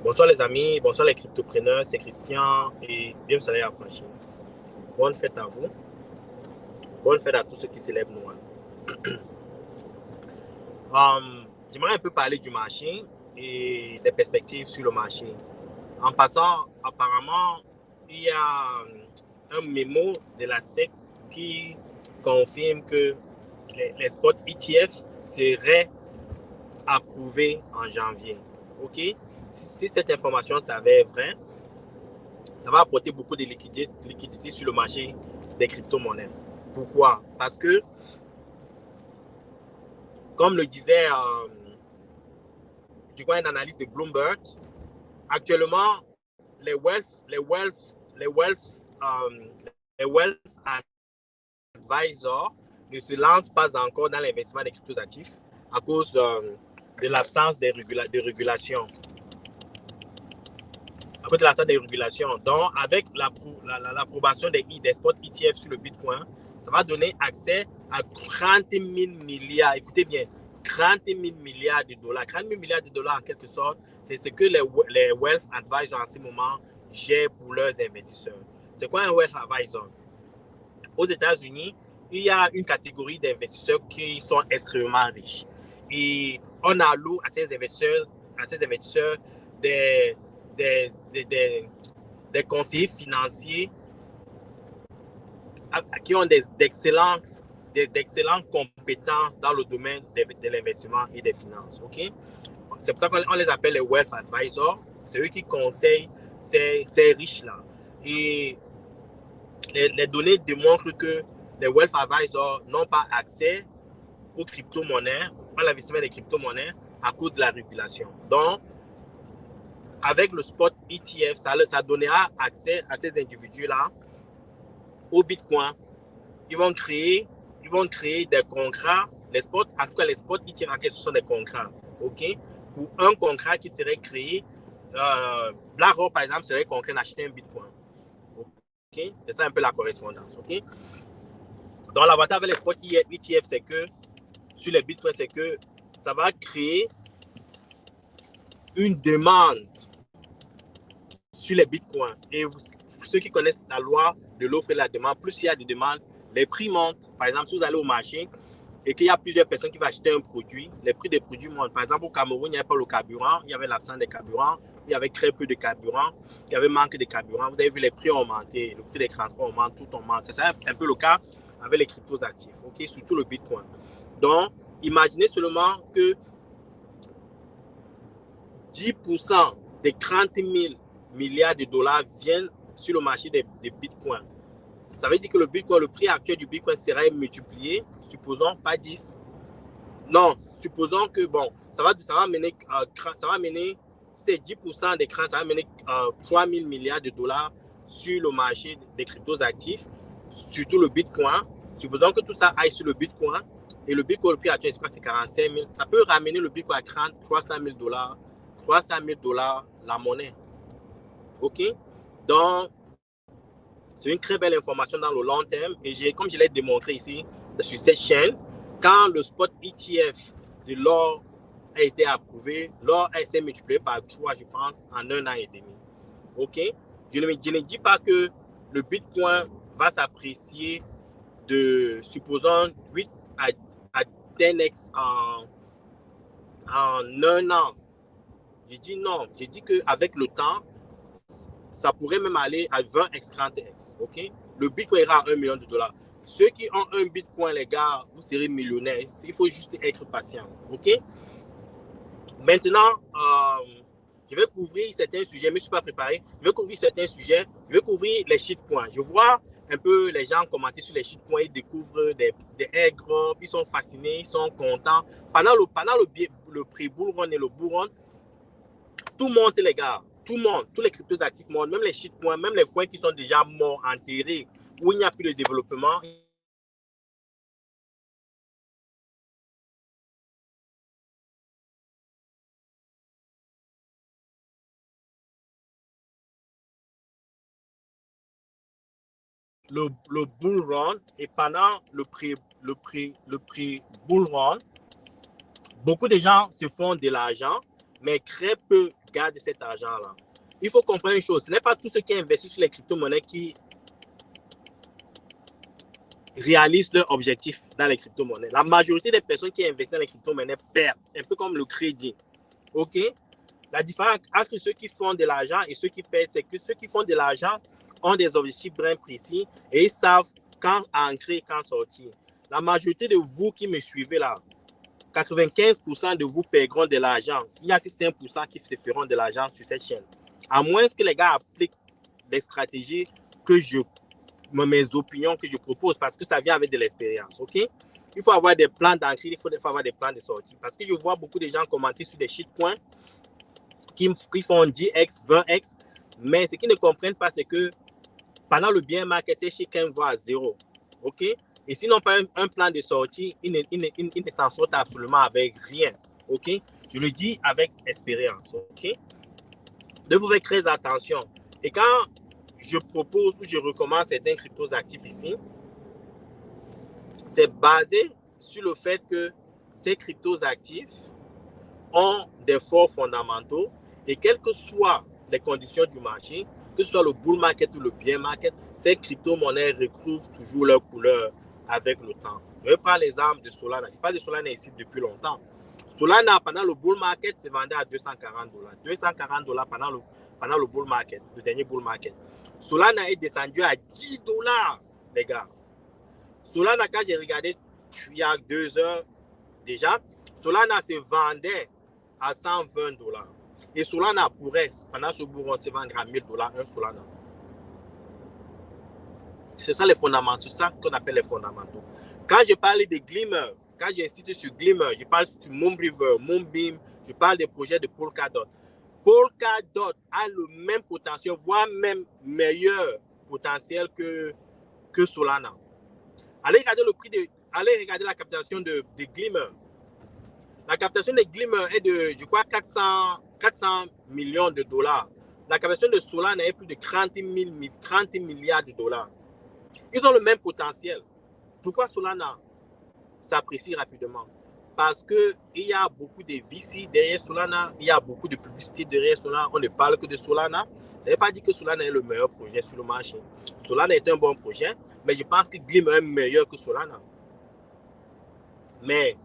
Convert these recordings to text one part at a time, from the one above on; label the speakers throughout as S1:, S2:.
S1: Bonsoir les amis, bonsoir les cryptopreneurs, c'est Christian et bienvenue à Franchine. Bonne fête à vous, bonne fête à tous ceux qui célèbrent Noël. J'aimerais un peu parler du marché et des perspectives sur le marché. En passant, apparemment, il y a un mémo de la SEC qui confirme que les spots ETF seraient approuvés en janvier. Ok? Si cette information s'avère vraie, ça va apporter beaucoup de liquidité sur le marché des crypto-monnaies. Pourquoi? Parce que, comme le disait du coup, un analyste de Bloomberg, actuellement, les wealth advisors ne se lancent pas encore dans l'investissement des cryptos actifs à cause de l'absence de régulation. À cause de l'absence des régulations. Donc, avec l'approbation des spots ETF sur le Bitcoin, ça va donner accès à 30 000 milliards. Écoutez bien, 30 000 milliards de dollars. 30 000 milliards de dollars, en quelque sorte, c'est ce que les wealth advisors en ce moment gèrent pour leurs investisseurs. C'est quoi un wealth advisor? Aux États-Unis, il y a une catégorie d'investisseurs qui sont extrêmement riches. Et on alloue à ces investisseurs des conseillers financiers qui ont d'excellentes compétences dans le domaine de l'investissement et des finances. Okay? C'est pour ça qu'on les appelle les wealth advisors. C'est eux qui conseillent ces riches-là. Et les données démontrent que les wealth advisors n'ont pas accès aux crypto-monnaies, à l'investissement des crypto-monnaies à cause de la régulation. Donc, avec le spot ETF, ça donnera accès à ces individus-là au Bitcoin. Ils vont créer des contrats, les spots, en tout cas les spots ETF en question ce sont des contrats. Ok? Pour un contrat qui serait créé, BlackRock par exemple serait contraint d'acheter un Bitcoin. Ok? C'est ça un peu la correspondance. Ok? Donc l'avantage avec les spots ETF, c'est que sur les Bitcoins, c'est que ça va créer une demande sur les bitcoins. Et ceux qui connaissent la loi de l'offre et de la demande, plus il y a des demandes, les prix montent. Par exemple, si vous allez au marché et qu'il y a plusieurs personnes qui vont acheter un produit, les prix des produits montent. Par exemple, au Cameroun, il n'y avait pas le carburant, il y avait l'absence de carburant, il y avait très peu de carburant, il y avait manque de carburant. Vous avez vu, les prix ont augmenté, le prix des transports augmente, tout augmente. C'est un peu le cas avec les cryptos actifs, okay? Surtout le bitcoin. Donc, imaginez seulement que 10% des 30 000 milliards de dollars viennent sur le marché des bitcoins. Ça veut dire que le prix actuel du bitcoin serait multiplié, supposons pas 10. Non, supposons que bon, ça va mener, si c'est 10% des craintes, ça va mener 3 000 milliards de dollars sur le marché des cryptos actifs, surtout le bitcoin. Supposons que tout ça aille sur le bitcoin et le bitcoin, le prix actuel, c'est 45 000. Ça peut ramener le bitcoin à 300 000 dollars. 300 000 dollars la monnaie. OK? Donc, c'est une très belle information dans le long terme. Et comme je l'ai démontré ici sur cette chaîne, quand le spot ETF de l'or a été approuvé, l'or s'est multiplié par 3, je pense, en 1 an et demi. OK? Je ne dis pas que le Bitcoin va s'apprécier de, supposons, 8 à 10x en 1 an. J'ai dit non. J'ai dit qu'avec le temps, ça pourrait même aller à 20x, 30x. Okay? Le Bitcoin ira à 1 million de dollars. Ceux qui ont un Bitcoin, les gars, vous serez millionnaires. Il faut juste être patient. OK? Maintenant, je vais couvrir certains sujets. Je ne me suis pas préparé. Je vais couvrir certains sujets. Je vais couvrir les shitcoins. Je vois un peu les gens commenter sur les shitcoins. Ils découvrent des airdrops. Ils sont fascinés. Ils sont contents. Pendant le pré-bull run et le bull run, tout monte, les gars. Tout monte. Tous les cryptos actifs montent. Même les shitcoins, même les coins qui sont déjà morts, enterrés, où il n'y a plus de développement. Le bull run et pendant le pré-bull run, beaucoup de gens se font de l'argent mais très peu gardent cet argent-là. Il faut comprendre une chose, ce n'est pas tous ceux qui investissent sur les crypto-monnaies qui réalisent leur objectif dans les crypto-monnaies. La majorité des personnes qui investissent dans les crypto-monnaies perdent, un peu comme le crédit. OK? La différence entre ceux qui font de l'argent et ceux qui perdent, c'est que ceux qui font de l'argent ont des objectifs bien précis et ils savent quand entrer et quand sortir. La majorité de vous qui me suivez là, 95% de vous perdront de l'argent. Il n'y a que 5% qui se feront de l'argent sur cette chaîne. À moins que les gars appliquent les stratégies que mes opinions que je propose, parce que ça vient avec de l'expérience. OK? Il faut avoir des plans d'entrée, il faut avoir des plans de sortie. Parce que je vois beaucoup de gens commenter sur des shitcoins qui font 10x, 20x, mais ce qu'ils ne comprennent pas, c'est que pendant le bien market, ces shitcoins vont à zéro. OK? Et s'ils n'ont pas un plan de sortie, ils ne s'en sortent absolument avec rien. OK? Je le dis avec expérience. OK? Donc, vous faites très attention. Et quand je propose ou je recommande certains cryptos actifs ici, c'est basé sur le fait que ces cryptos actifs ont des forts fondamentaux et quelles que soient les conditions du marché, que ce soit le bull market ou le bear market, ces crypto-monnaies recouvrent toujours leur couleur avec le temps. Je vais prendre l'exemple de Solana. Je parle de Solana ici depuis longtemps. Solana, pendant le bull market, se vendait à $240. $240 pendant le bull market, le dernier bull market. Solana est descendu à $10, les gars. Solana, quand j'ai regardé il y a 2 heures déjà, Solana se vendait à $120. Et Solana pourrait, pendant ce bull run, se vendre à $1000 un Solana. C'est ça les fondamentaux, c'est ça qu'on appelle les fondamentaux. Quand je parle de Glimmer, quand j'insiste sur Glimmer, je parle sur Moonriver, Moonbeam, je parle des projets de Polkadot. Polkadot a le même potentiel, voire même meilleur potentiel que Solana. Allez regarder le prix allez regarder la captation de Glimmer. La captation de Glimmer est de, je crois, 400 millions de dollars. La captation de Solana est plus de 30 milliards de dollars. Ils ont le même potentiel. Pourquoi Solana s'apprécie rapidement? Parce qu'il y a beaucoup de VC derrière Solana, il y a beaucoup de publicité derrière Solana. On ne parle que de Solana. Ça ne veut pas dire que Solana est le meilleur projet sur le marché. Solana est un bon projet, mais je pense que Glimmer est meilleur que Solana. Mais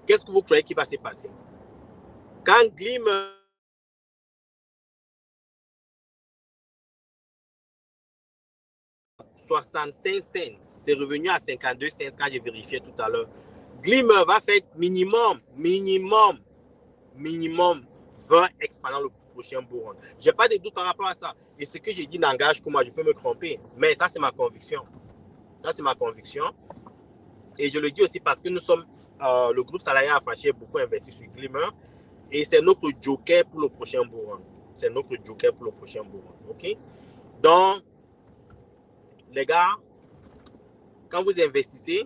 S1: qu'est-ce que vous croyez qui va se passer? Quand Glimmer 65 cents, c'est revenu à 52 cents quand j'ai vérifié tout à l'heure. Glimmer va faire minimum 20x pendant le prochain bull run. Je n'ai pas de doute par rapport à ça. Et ce que j'ai dit n'engage que moi, je peux me tromper. Mais ça, c'est ma conviction. Ça, c'est ma conviction. Et je le dis aussi parce que nous sommes, le groupe Salarié Affranchi, beaucoup investi sur Glimmer. Et c'est notre joker pour le prochain bull run. C'est notre joker pour le prochain bull run. OK? Donc, les gars, quand vous investissez,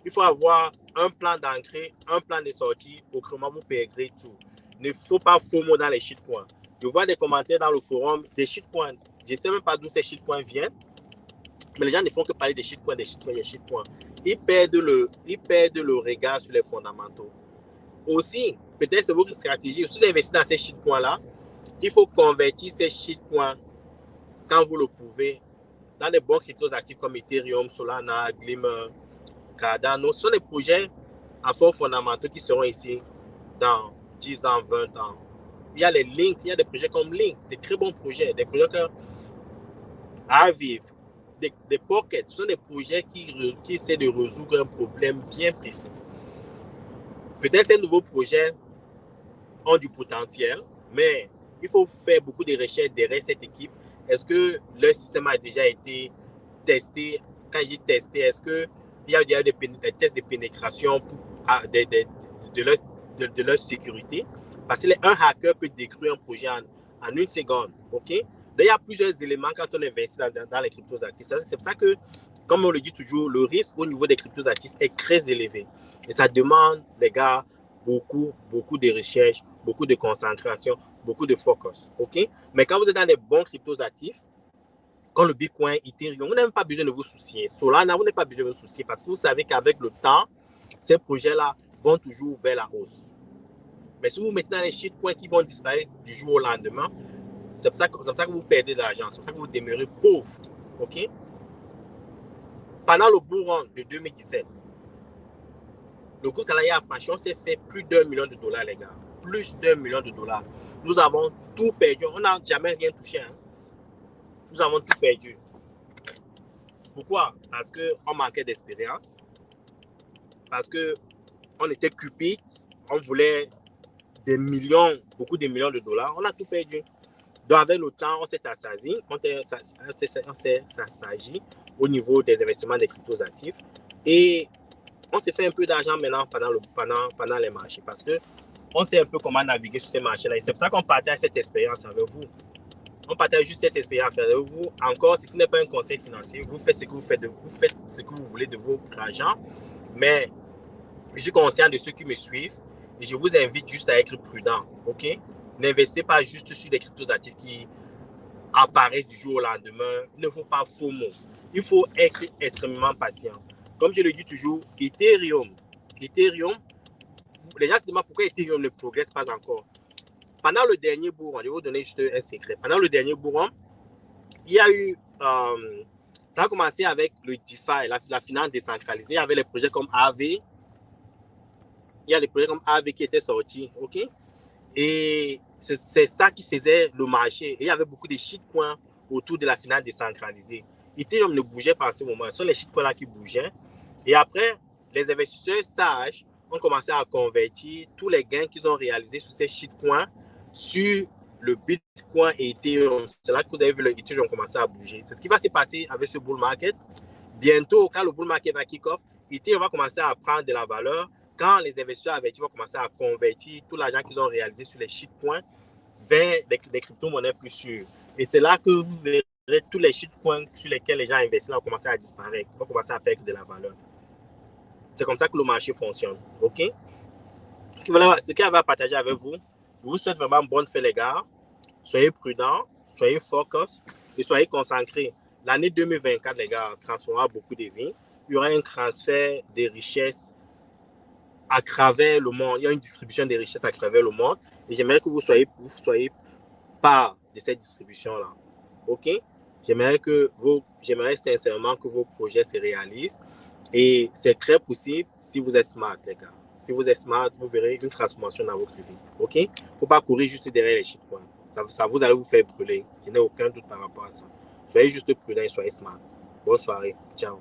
S1: il faut avoir un plan d'entrée, un plan de sortie, autrement vous perdrez tout. Il ne faut pas FOMO dans les shitcoins. Je vois des commentaires dans le forum, des shitcoins. Je ne sais même pas d'où ces shitcoins viennent, mais les gens ne font que parler des shitcoins, des shitcoins, des shitcoins. Ils perdent le regard sur les fondamentaux. Aussi, peut-être c'est votre stratégie. Si vous investissez dans ces shitcoins-là, il faut convertir ces shitcoins quand vous le pouvez dans des bons cryptos actifs comme Ethereum, Solana, Glimmer, Cardano. Ce sont des projets à forts fondamentaux qui seront ici dans 10 ans, 20 ans. Il y a les Link, il y a des projets comme Link, des très bons projets, des projets comme Arviv, des Pocket. Ce sont des projets qui essaient de résoudre un problème bien précis. Peut-être ces nouveaux projets ont du potentiel, mais il faut faire beaucoup de recherches derrière cette équipe. Est-ce que leur système a déjà été testé? Quand je dis testé, est-ce qu'il y a des tests de pénétration de leur sécurité? Parce qu'un hacker peut détruire un projet en une seconde. OK? Donc, il y a plusieurs éléments quand on investit dans les cryptos actifs. C'est pour ça que, comme on le dit toujours, le risque au niveau des cryptos actifs est très élevé. Et ça demande, les gars, beaucoup de recherche, beaucoup de concentration, beaucoup de focus. OK? Mais quand vous êtes dans des bons cryptos actifs, comme le Bitcoin, Ethereum, vous n'avez pas besoin de vous soucier. Solana, vous n'avez pas besoin de vous soucier parce que vous savez qu'avec le temps, ces projets-là vont toujours vers la hausse. Mais si vous mettez dans les shitcoins qui vont disparaître du jour au lendemain, c'est pour ça que vous perdez de l'argent. C'est pour ça que vous demeurez pauvre. OK? Pendant le bull run de 2017, le groupe salarié a franchi, on s'est fait plus d'1 million de dollars, les gars. Plus d'1 million de dollars. Nous avons tout perdu. On n'a jamais rien touché. Hein. Nous avons tout perdu. Pourquoi? Parce qu'on manquait d'expérience. Parce qu'on était cupide. On voulait des millions, beaucoup de millions de dollars. On a tout perdu. Donc, avec le temps, on s'est assagi. On s'est assagi au niveau des investissements des cryptos actifs. Et on s'est fait un peu d'argent maintenant pendant les marchés. Parce qu'on sait un peu comment naviguer sur ces marchés-là. Et c'est pour ça qu'on partage cette expérience avec vous. On partage juste cette expérience avec vous. Encore, si ce n'est pas un conseil financier, vous faites ce que vous faites, vous faites ce que vous voulez de votre argent. Mais je suis conscient de ceux qui me suivent et je vous invite juste à être prudent. OK? N'investissez pas juste sur des cryptos actifs qui apparaissent du jour au lendemain. Il ne faut pas FOMO. Il faut être extrêmement patient. Comme je le dis toujours, Ethereum, les gens se demandent pourquoi Ethereum ne progresse pas encore. Pendant le dernier bull run, je vais vous donner juste un secret. Pendant le dernier bull run, il y a eu, ça a commencé avec le DeFi, la finance décentralisée. Il y avait les projets comme Aave. Il y a des projets comme Aave qui étaient sortis, ok? Et c'est ça qui faisait le marché. Et il y avait beaucoup de shitcoins autour de la finance décentralisée. Ethereum ne bougeait pas en ce moment. Ce sont les shitcoins là qui bougeaient. Et après, les investisseurs sages ont commencé à convertir tous les gains qu'ils ont réalisés sur ces shitcoins sur le Bitcoin et Ethereum. C'est là que vous avez vu le Ethereum commencer à bouger. C'est ce qui va se passer avec ce bull market. Bientôt, quand le bull market va kick-off, Ethereum va commencer à prendre de la valeur. Quand les investisseurs avertis vont commencer à convertir tout l'argent qu'ils ont réalisé sur les shitcoins vers des crypto-monnaies plus sûres. Et c'est là que vous verrez tous les shitcoins sur lesquels les gens investissent vont commencer à disparaître, vont commencer à perdre de la valeur. C'est comme ça que le marché fonctionne. OK? Ce qu'il va partager avec vous, je vous souhaite vraiment bonne fête, les gars. Soyez prudents, soyez focus et soyez concentrés. L'année 2024, les gars, transformera beaucoup de vies. Il y aura un transfert des richesses à travers le monde. Il y a une distribution des richesses à travers le monde. Et j'aimerais que vous soyez part de cette distribution-là. OK? J'aimerais sincèrement que vos projets se réalisent. Et c'est très possible si vous êtes smart, les gars. Si vous êtes smart, vous verrez une transformation dans votre vie. OK? Il ne faut pas courir juste derrière les shitcoins. Ça vous allez vous faire brûler. Je n'ai aucun doute par rapport à ça. Soyez juste prudents et soyez smart. Bonne soirée. Ciao.